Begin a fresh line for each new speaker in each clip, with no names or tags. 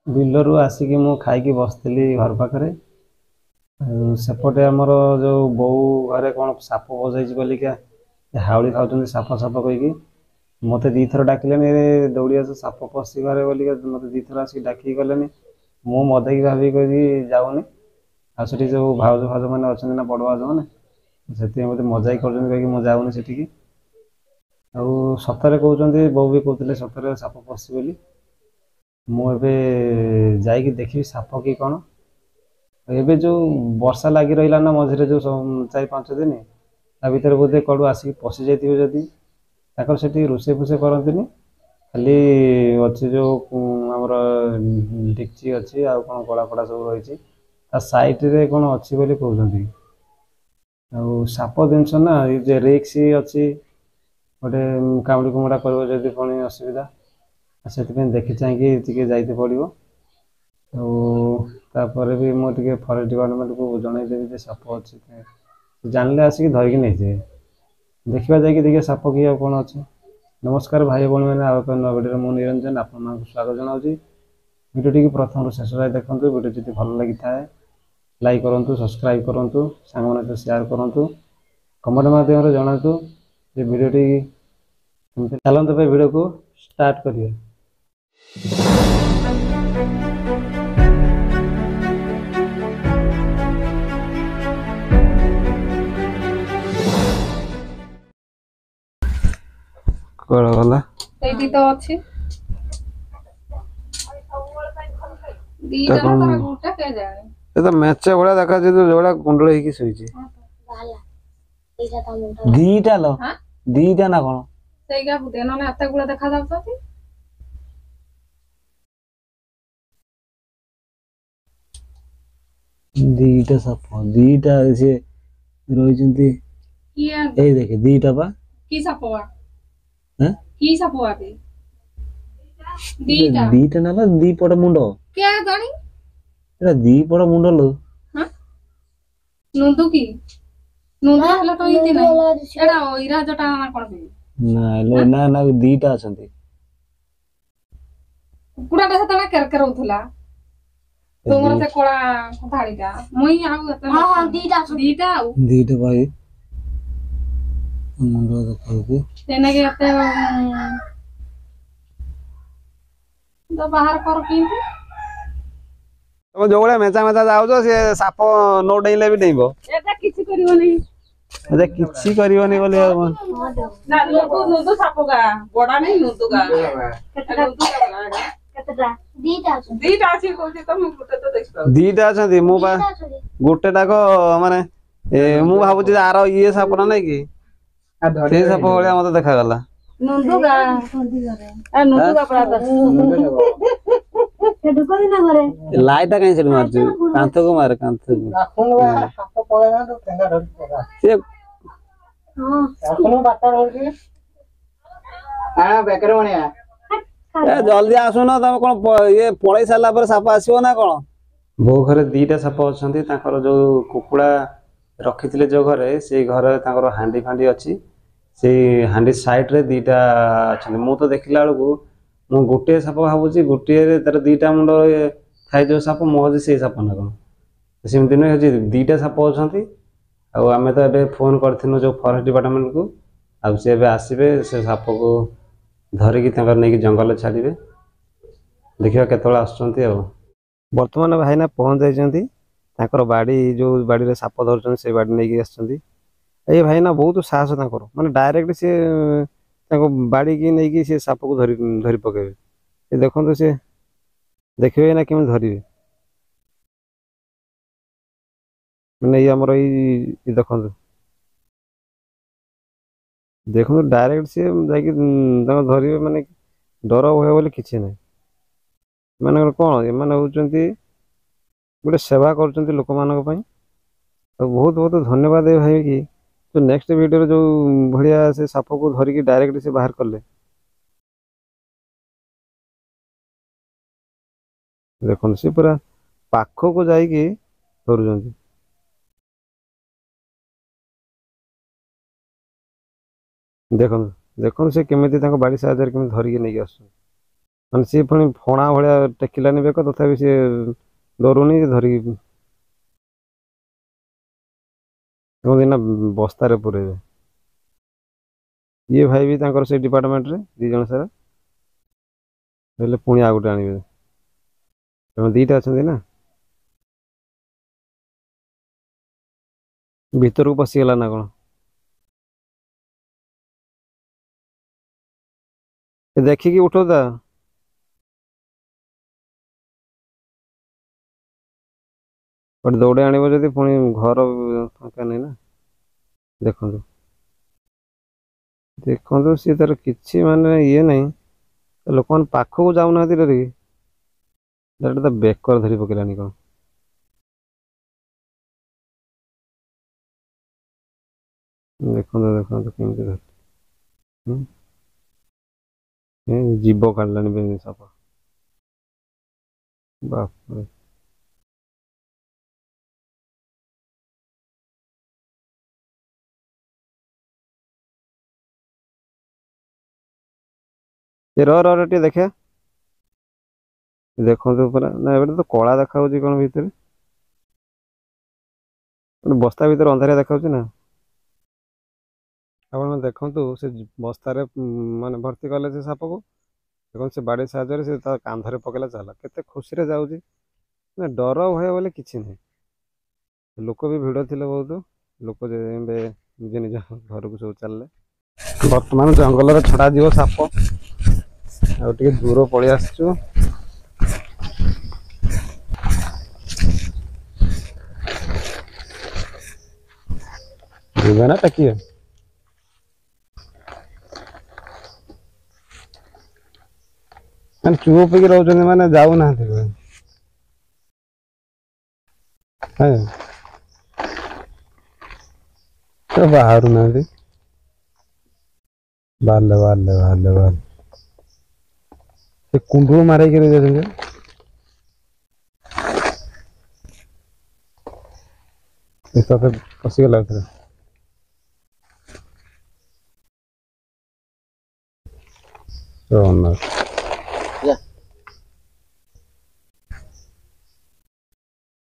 बिलरू आसिकी मु खाइकी बसली घर पाखरे सेपटे आमर जो बो घरे कौन साप पशि बोलिका हाउली खाऊँ साप साप कहीकि मत दी थर डाकिले दौड़ी आस साप पशि घरे बोलिका मत दी थर आसिक डाक गले मु मदेकी भाविक जाऊनी आठ जो भाउज भाउज मैंने अच्छा ना बड़ भाउज मैंने से मत मजाक कर जाऊनी सेठिकी ଆଉ ସତରେ କହୁଛନ୍ତି ବୋଉ ବି କହୁଥିଲେ ସତରେ ସାପ ପଶି ବୋଲି ମୁଁ ଏବେ ଯାଇକି ଦେଖିବି ସାପ କି କଣ ଏବେ ଯୋଉ ବର୍ଷା ଲାଗି ରହିଲା ନା ମଝିରେ ଯୋଉ 4-5 ଦିନ ତା ଭିତରେ ବୋଧେ କୁଆଡୁ ଆସିକି ପଶି ଯାଇଥିବେ ଯଦି ତାଙ୍କର ସେଠି ରୋଷେଇ ଫୋଷେଇ କରନ୍ତିନି ଖାଲି ଅଛି ଯୋଉ ଆମର ଡେକ୍ଚି ଅଛି ଆଉ କଣ କଳା ଫଡା ସବୁ ରହିଛି ତା ସାଇଡରେ କଣ ଅଛି ବୋଲି କହୁଛନ୍ତି ଆଉ ସାପ ଜିନିଷ ନା ଏ ଯେ ରିକ୍ସ ଅଛି ଗୋଟେ କାମୁଡି କୁମୁଡା କରିବ ଯଦି ପୁଣି ଅସୁବିଧା ସେଥିପାଇଁ ଦେଖି ଚାହିଁକି ଟିକେ ଯାଇତେ ପଡିବ ଆଉ ତାପରେ ବି ମୁଁ ଟିକେ ଫରେଷ୍ଟ ଡିପାର୍ଟମେଣ୍ଟକୁ ଜଣେଇଦେବି ଯେ ସାପ ଅଛି ଜାଣିଲେ ଆସିକି ଧରିକି ନେଇଯିବେ ଦେଖିବା ଯାଇକି ଦେଖିବା ସାପ କି ଆଉ କଣ ଅଛି ନମସ୍କାର ଭାଇ ଭଉଣୀମାନେ ଆଉ ଏକ ନୂଆ ଭିଡ଼ିଓରେ ମୁଁ ନିରଞ୍ଜନ ଆପଣମାନଙ୍କୁ ସ୍ୱାଗତ ଜଣାଉଛି ଭିଡ଼ିଓଟିକୁ ପ୍ରଥମରୁ ଶେଷ ଯାଏ ଦେଖନ୍ତୁ ଭିଡ଼ିଓ ଯଦି ଭଲ ଲାଗିଥାଏ ଲାଇକ୍ କରନ୍ତୁ ସବସ୍କ୍ରାଇବ୍ କରନ୍ତୁ ସାଙ୍ଗମାନଙ୍କ ସହିତ ସେୟାର କରନ୍ତୁ କମେଣ୍ଟ ମାଧ୍ୟମରେ ଜଣାନ୍ତୁ ଯେ ଭିଡ଼ିଓଟି ଚାଲନ୍ତୁ ଏବେ ଭିଡ଼ିଓକୁ ଷ୍ଟାର୍ଟ କରିବା କୁଆଡେ ଗଲା
ସେଇଠି ତ ଅଛି ଦିଟା ନା ତାର ଗୋଟେ କେଜାଣି
ଏ ତ ମେଚେ ଭଳିଆ ଦେଖାଯାଉଛି ଯୋଉଟା ଗୁଣ୍ଡୁଳି ହେଇକି ଶୋଇଛି ଦିଟା ଲ ଦିଟା ନା କଣ
ସେଇଗା ବୁଧେ ନହେଲେ ଏତେ ଗୁଡା ଦେଖା ଯାଉଛନ୍ତି
ଦିଟା ସାପ ଦିଟା ସେ ରହିଛନ୍ତି
କିଏ
ଏଇ ଦେଖେ ଦିଟା ପା
କି ସାପବା
ହାଁ
କି ସାପବା ବେ ଦିଟା
ଦିଟା ନା ଦି ପଟ ମୁଣ୍ଡ
କିଏ ଜାଣି
ଏଟା ଦି ପଟ ମୁଣ୍ଡ लो
ନୁନ୍ଦୁ କି ନୁନ୍ଦୁ ହେଲେ ତ ଏଇତି ନାହିଁ ଏଟା ଇରା ଜଟା ନା କଣ ବେ
ନା ନା ଦିଟା ଅଛନ୍ତି
କୁକୁଡ଼ାଟା ସେତେବେଳେ କେରକେର ହଉଥିଲା ତୁମର ସେ କଳା ଧାଡିଟା ମୁଇଁ ଆଉ ଏତେ ଦିଟା ଆଉ
ଦିଟା ଭାଇ ମୁଣ୍ଡ ଦେଖାଉଛି
ସେନାକି ଏତେ ତ ବାହାର କର କେମିତି
ତମେ ଯୋଉ ଭଳିଆ ମେଞ୍ଚା ମେଞ୍ଚା ଯାଉଛ ସେ ସାପ ନ ଡେଇଁଲେ ବି ଡେଇଁବ
ଏଟା କିଛି କରିବନି
ଏଟା କିଛି କରିବନି ବୋଲି
ନା ନୁଦୁ ସାପ ଗା ବଡା ନାହିଁ ନୁଦୁ ଗା କେତେଟା ଦିଟା ଅଛି କହୁଛି ତ ମୁଁ ଗୋଟେ ତ ଦେଖିପାରୁଛି
ଦିଟା ଅଛନ୍ତି ମୁଁ ବା ଗୋଟେ ଟାକ ମାନେ ମୁଁ ଭାବୁଛି ଆର ଇଏ ସାପ ନା ନାଇଁ କି ସେଇ ସାପ ଭଳିଆ ମତେ ଦେଖାଗଲା
ନୁଦୁ ଗା ନୁଦୁ ଗା ପରା ସେ ଢୁକନି ନା ଘରେ
ଲାଇଟା କାଇଁ ସେଠି ମାରୁଛି କାନ୍ଥକୁ ମାରେ କାନ୍ଥକୁ ସେ ଜଲ୍ଦି ଆସୁନ ତମେ କଣ ଇଏ ପଳେଇ ସାରିଲା ପରେ ସାପ ଆସିବ ନା କଣ ବୋଉ ଘରେ ଦିଟା ସାପ ଅଛନ୍ତି ତାଙ୍କର ଯୋଉ କୁକୁଡ଼ା ରଖିଥିଲେ ଯୋଉ ଘରେ ସେଇ ଘରେ ତାଙ୍କର ହାଣ୍ଡି ଫାଣ୍ଡି ଅଛି ସେଇ ହାଣ୍ଡି ସାଇଡରେ ଦିଟା ଅଛନ୍ତି ମୁଁ ତ ଦେଖିଲା ବେଳକୁ ମୁଁ ଗୋଟିଏ ସାପ ଭାବୁଛି ଗୋଟିଏରେ ତାର ଦିଟା ମୁଣ୍ଡ ଥାଏ ଯୋଉ ସାପ ମୁଁ ଭାବୁଛି ସେଇ ସାପ ନା କଣ ସେମିତି ନୁହେଁ ହଉଛି ଦିଟା ସାପ ଅଛନ୍ତି ଆଉ ଆମେ ତ ଏବେ ଫୋନ କରିଥିଲୁ ଯୋଉ ଫରେଷ୍ଟ ଡିପାର୍ଟମେଣ୍ଟକୁ ଆଉ ସେ ଏବେ ଆସିବେ ସେ ସାପକୁ ଧରିକି ତାଙ୍କର ନେଇକି ଜଙ୍ଗଲରେ ଛାଡ଼ିବେ ଦେଖିବା କେତେବେଳେ ଆସୁଛନ୍ତି ଆଉ ବର୍ତ୍ତମାନ ଭାଇନା ପହଞ୍ଚି ଯାଇଛନ୍ତି ତାଙ୍କର ବାଡି ଯୋଉ ବାଡିରେ ସାପ ଧରୁଛନ୍ତି ସେଇ ବାଡି ନେଇକି ଆସିଛନ୍ତି ଏଇ ଭାଇନା ବହୁତ ସାହସ ତାଙ୍କର ମାନେ ଡାଇରେକ୍ଟ ସେ ତାଙ୍କ ବାଡିକି ନେଇକି ସେ ସାପକୁ ଧରି ପକେଇବେ ସେ ଦେଖନ୍ତୁ ସେ ଦେଖିବେ ନା କେମିତି ଧରିବେ ମାନେ ଏଇ ଆମର ଏଇ ଦେଖନ୍ତୁ ଦେଖନ୍ତୁ ଡାଇରେକ୍ଟ ସିଏ ଯାଇକି ତାଙ୍କ ଧରିବେ ମାନେ ଡର ଭୟ ବୋଲି କିଛି ନାହିଁ ଏମାନଙ୍କର କଣ ଏମାନେ ହଉଛନ୍ତି ଗୋଟେ ସେବା କରୁଛନ୍ତି ଲୋକମାନଙ୍କ ପାଇଁ ଆଉ ବହୁତ ବହୁତ ଧନ୍ୟବାଦ ଏ ଭାଇ କି ତ ନେକ୍ସଟ ଭିଡିଓରେ ଯୋଉ ଭଳିଆ ସେ ସାପକୁ ଧରିକି ଡାଇରେକ୍ଟ ସେ ବାହାର କଲେ ଦେଖନ୍ତୁ ସେ ପୁରା ପାଖକୁ ଯାଇକି ଧରୁଛନ୍ତି ଦେଖନ୍ତୁ ଦେଖନ୍ତୁ ସେ କେମିତି ତାଙ୍କ ବାଡି ସାହାଯ୍ୟରେ କେମିତି ଧରିକି ନେଇକି ଆସୁଛନ୍ତି ମାନେ ସିଏ ପୁଣି ଫଣା ଭଳିଆ ଟେକିଲାନି ବେକ, ତଥାପି ସିଏ ଡରୁନି ଧରିକି ଦିନ ବସ୍ତାରେ ପୁରେଇବେ। ଇଏ ଭାଇ ବି ତାଙ୍କର ସେଇ ଡିପାର୍ଟମେଣ୍ଟରେ 2 ଜଣ ସାରା ହେଲେ ପୁଣି ଆଉ ଗୋଟେ ଆଣିବେ, ତେଣୁ 2ଟା ଅଛନ୍ତି ନା। ଭିତରକୁ ପଶିଗଲା ନା କଣ? ଦେଖିକି ଉଠଉତା। ଗୋଟେ ଦୌଡ଼ି ଆଣିବ ଯଦି ପୁଣି ଘର ଫାଙ୍କା ନାହିଁ ନା। ଦେଖନ୍ତୁ ଦେଖନ୍ତୁ ସିଏ ତାର କିଛି ମାନେ ଇଏ ନାହିଁ, ଲୋକମାନେ ପାଖକୁ ଯାଉନାହାନ୍ତି ଡରିକି, ଡାଇରେକ୍ଟ ତା ବେକରେ ଧରି ପକେଇଲାନି କଣ। ଦେଖନ୍ତୁ ଦେଖନ୍ତୁ କେମିତି ଧରି ଜୀବ କାଢିଲାଣି ବେଙ୍ଗି ସାପ। ବାପରେ। ରହ ଟିକେ ଦେଖେ। ଦେଖନ୍ତୁ ପୁରା ନା, ଏବେ ତ କଳା ଦେଖାଯାଉଛି କଣ ଭିତରେ, ବସ୍ତା ଭିତରେ ଅନ୍ଧାରିଆ ଦେଖାଯାଉଛି ନା। ଆପଣ ଦେଖନ୍ତୁ ସେ ବସ୍ତାରେ ମାନେ ଭର୍ତ୍ତି କଲେ ସେ ସାପକୁ, ଦେଖନ୍ତୁ ସେ ବାଡ଼ି ସାହାଯ୍ୟରେ ସେ ତା କାନ୍ଧରେ ପକେଇଲା, ଚାଲ କେତେ ଖୁସିରେ ଯାଉଛି। ନା ଡର ଭୟ ବୋଲି କିଛି ନାହିଁ। ଲୋକ ବି ଭିଡ଼ ଥିଲେ ବହୁତ, ଲୋକ ଏବେ ନିଜ ନିଜ ଘରକୁ ସବୁ ଚାଲିଲେ। ବର୍ତ୍ତମାନ ଜଙ୍ଗଲରେ ଛଡ଼ାଯିବ ସାପ। ଆଉ ଟିକେ ଦୂର ପଳେଇ ଆସିଛୁ। ଯିବେ ନା ଟେକିବେ? ମାନେ ଚୁପ ହେଇକି ରହୁଛନ୍ତି, ମାନେ ଯାଉନାହାନ୍ତି କୁଆଡେ। ସେ ବାହାରୁ ନାହାନ୍ତି। ବାହାରିଲେ। ସେ କୁଣ୍ଡୁରୁ ମାରିକି ଯାଇଛନ୍ତି। ଭିତରେ ପଶିଗଲା ଭିତରେ।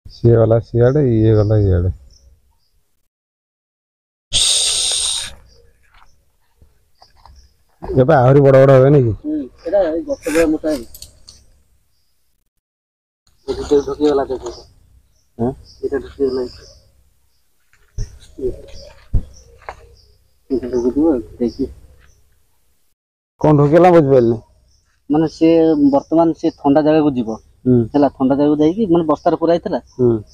ସିଏ ଗଲା ସିଆଡେ, ଇଏ ଗଲା ଇଆଡେ। ଏବେ ଆହୁରି ବଡ ବଡ ହେବେନି କି? କଣ ଢୋକିଲା ବୁଝିପାରିଲି।
ମାନେ ସିଏ ବର୍ତ୍ତମାନ ସିଏ ଥଣ୍ଡା ଜାଗାକୁ ଯିବ ହେଲା, ଥଣ୍ଡା ଜାଗାକୁ ଯାଇକି ମାନେ ବସ୍ତାରେ ପୁରା ହେଇଥିଲା,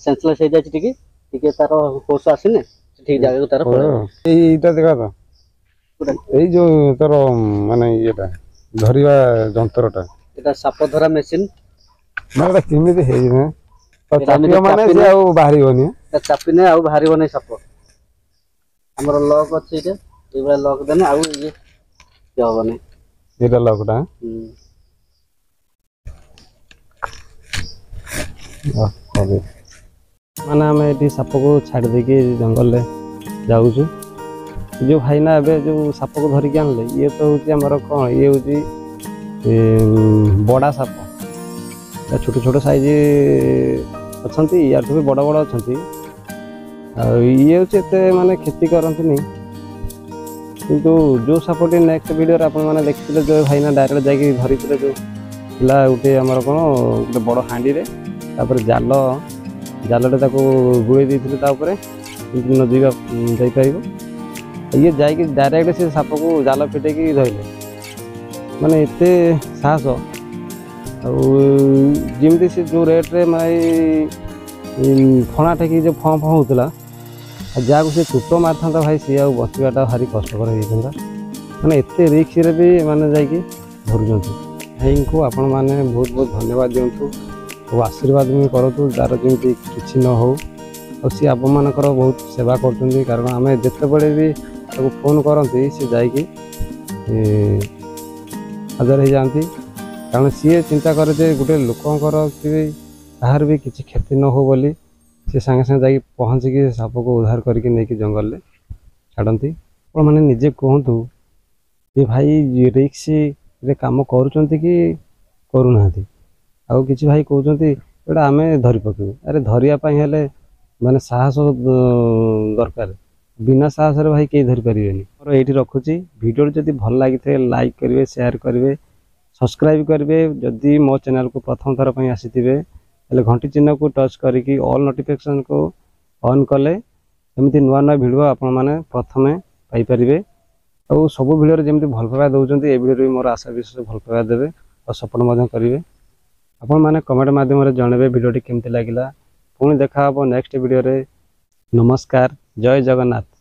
ସେନ୍ସଲେସ୍ ହେଇଯାଇଛି, ଟିକେ ଟିକେ ତାର ହୋସ ଆସିନେ ଠିକ ଜାଗାକୁ ତାର ପଳେଇବ।
ଏଇଟା ଦେଖା ତ, ଏଇ ଯୋଉ ତାର ମାନେ ଇଏଟା ଧରିବା ଯନ୍ତ୍ରଟା,
ଏଟା ସାପ ଧରା ମେସିନ।
ମାନେ ଏଟା କେମିତି ହେଇଛି? ଚାପିବ ମାନେ ସେ ଆଉ ବାହାରିବନି।
ଚାପିନେ ଆଉ ବାହାରିବନି ସାପ। ଆମର ଲକ୍ ଅଛି ଏଇଟା, ଏଇଭଳିଆ ଲକ୍ ଦେନେ ଆଉ ଇଏ ହବନି।
ଏଇଟା ଲକଟା। ମାନେ ଆମେ ଏଠି ସାପକୁ ଛାଡ଼ି ଦେଇକି ଜଙ୍ଗଲରେ ଯାଉଛୁ। ଯୋଉ ଭାଇନା ଏବେ ଯୋଉ ସାପକୁ ଧରିକି ଆଣିଲେ, ଇଏ ତ ହଉଛି ଆମର କଣ, ଇଏ ହଉଛି ବଡ଼ା ସାପ। ଛୋଟ ଛୋଟ ସାଇଜ ଅଛନ୍ତି, ୟାଠୁ ବି ବଡ଼ ବଡ଼ ଅଛନ୍ତି। ଆଉ ଇଏ ହଉଛି ଏତେ ମାନେ କ୍ଷତି କରନ୍ତିନି। କିନ୍ତୁ ଯୋଉ ସାପଟି ନେକ୍ସଟ ଭିଡ଼ିଓରେ ଆପଣମାନେ ଦେଖିଥିଲେ, ଯୋଉ ଭାଇନା ଡାଇରେକ୍ଟ ଯାଇକି ଧରିଥିଲେ, ଯୋଉ ଥିଲା ଗୋଟେ ଆମର କଣ ଗୋଟେ ବଡ଼ ହାଣ୍ଡିରେ, ତାପରେ ଜାଲଟେ ତାକୁ ଗୁଳେଇ ଦେଇଥିଲେ ତା ଉପରେ, କିନ୍ତୁ ନ ଯାଇପାରିବ। ଇଏ ଯାଇକି ଡାଇରେକ୍ଟ ସେ ସାପକୁ ଜାଲ ଫିଟେଇକି ଧରିଲେ। ମାନେ ଏତେ ସାହସ। ଆଉ ଯେମିତି ସେ ଯୋଉ ରେଟ୍ରେ ମାନେ ଫଣା ଟେକି ଯୋଉ ଫଁ ଫଁ ହଉଥିଲା, ଆଉ ଯାହାକୁ ସେ ଚୁଟ ମାରିଥାନ୍ତା ଭାଇ, ସିଏ ଆଉ ବଞ୍ଚିବାଟା ଭାରି କଷ୍ଟକର ହେଇଯାଇଥାନ୍ତା। ମାନେ ଏତେ ରିକ୍ସରେ ବି ମାନେ ଯାଇକି ଧରୁଛନ୍ତି। ଭାଇଙ୍କୁ ଆପଣମାନେ ବହୁତ ବହୁତ ଧନ୍ୟବାଦ ଦିଅନ୍ତୁ, ଆଉ ଆଶୀର୍ବାଦ ବି କରନ୍ତୁ, ଯାହାର ଯେମିତି କିଛି ନ ହଉ। ଆଉ ସିଏ ଆପଣମାନଙ୍କର ବହୁତ ସେବା କରୁଛନ୍ତି, କାରଣ ଆମେ ଯେତେବେଳେ ବି ତାକୁ ଫୋନ୍ କରନ୍ତି, ସେ ଯାଇକି ହାଜର ହେଇଯାଆନ୍ତି। କାରଣ ସିଏ ଚିନ୍ତା କରେ ଯେ ଗୋଟେ ଲୋକଙ୍କର କି କାହାର ବି କିଛି କ୍ଷତି ନ ହଉ ବୋଲି, ସେ ସାଙ୍ଗେ ସାଙ୍ଗେ ଯାଇକି ପହଞ୍ଚିକି ସାପକୁ ଉଦ୍ଧାର କରିକି ନେଇକି ଜଙ୍ଗଲରେ ଛାଡ଼ନ୍ତି। ଆପଣମାନେ ନିଜେ କୁହନ୍ତୁ, ଯେ ଭାଇ ରିକ୍ସରେ କାମ କରୁଛନ୍ତି କି କରୁନାହାନ୍ତି। ଆଉ କିଛି ଭାଇ କହୁଛନ୍ତି ଏଇଟା ଆମେ ଧରି ପକେଇବୁ। ଆରେ ଧରିବା ପାଇଁ ହେଲେ ମାନେ ସାହସ ଦରକାର। ବିନା ସାହସରେ ଭାଇ କେହି ଧରିପାରିବେନି। ମୋର ଏଇଠି ରଖୁଛି। ଭିଡ଼ିଓଟି ଯଦି ଭଲ ଲାଗିଥାଏ ଲାଇକ୍ କରିବେ, ସେୟାର କରିବେ, ସବସ୍କ୍ରାଇବ୍ କରିବେ। ଯଦି ମୋ ଚ୍ୟାନେଲକୁ ପ୍ରଥମ ଥର ପାଇଁ ଆସିଥିବେ ହେଲେ ଘଣ୍ଟି ଚିହ୍ନକୁ ଟଚ୍ କରିକି ଅଲ୍ ନୋଟିଫିକେସନ୍କୁ ଅନ୍ କଲେ ଏମିତି ନୂଆ ନୂଆ ଭିଡ଼ିଓ ଆପଣମାନେ ପ୍ରଥମେ ପାଇପାରିବେ। ଆଉ ସବୁ ଭିଡ଼ିଓରେ ଯେମିତି ଭଲ ପାଇବା ଦେଉଛନ୍ତି ଏ ଭିଡ଼ିଓରେ ବି ମୋର ଆଶା ବିଶ୍ୱାସ ଭଲ ପାଇବା ଦେବେ ଆଉ ସପୋର୍ଟ ମଧ୍ୟ କରିବେ। ଆପଣମାନେ କମେଣ୍ଟ ମାଧ୍ୟମରେ ଜଣାଇବେ ଭିଡ଼ିଓଟି କେମିତି ଲାଗିଲା। ପୁଣି ଦେଖା ହେବ ନେକ୍ସଟ ଭିଡ଼ିଓରେ। ନମସ୍କାର, ଜୟ ଜଗନ୍ନାଥ।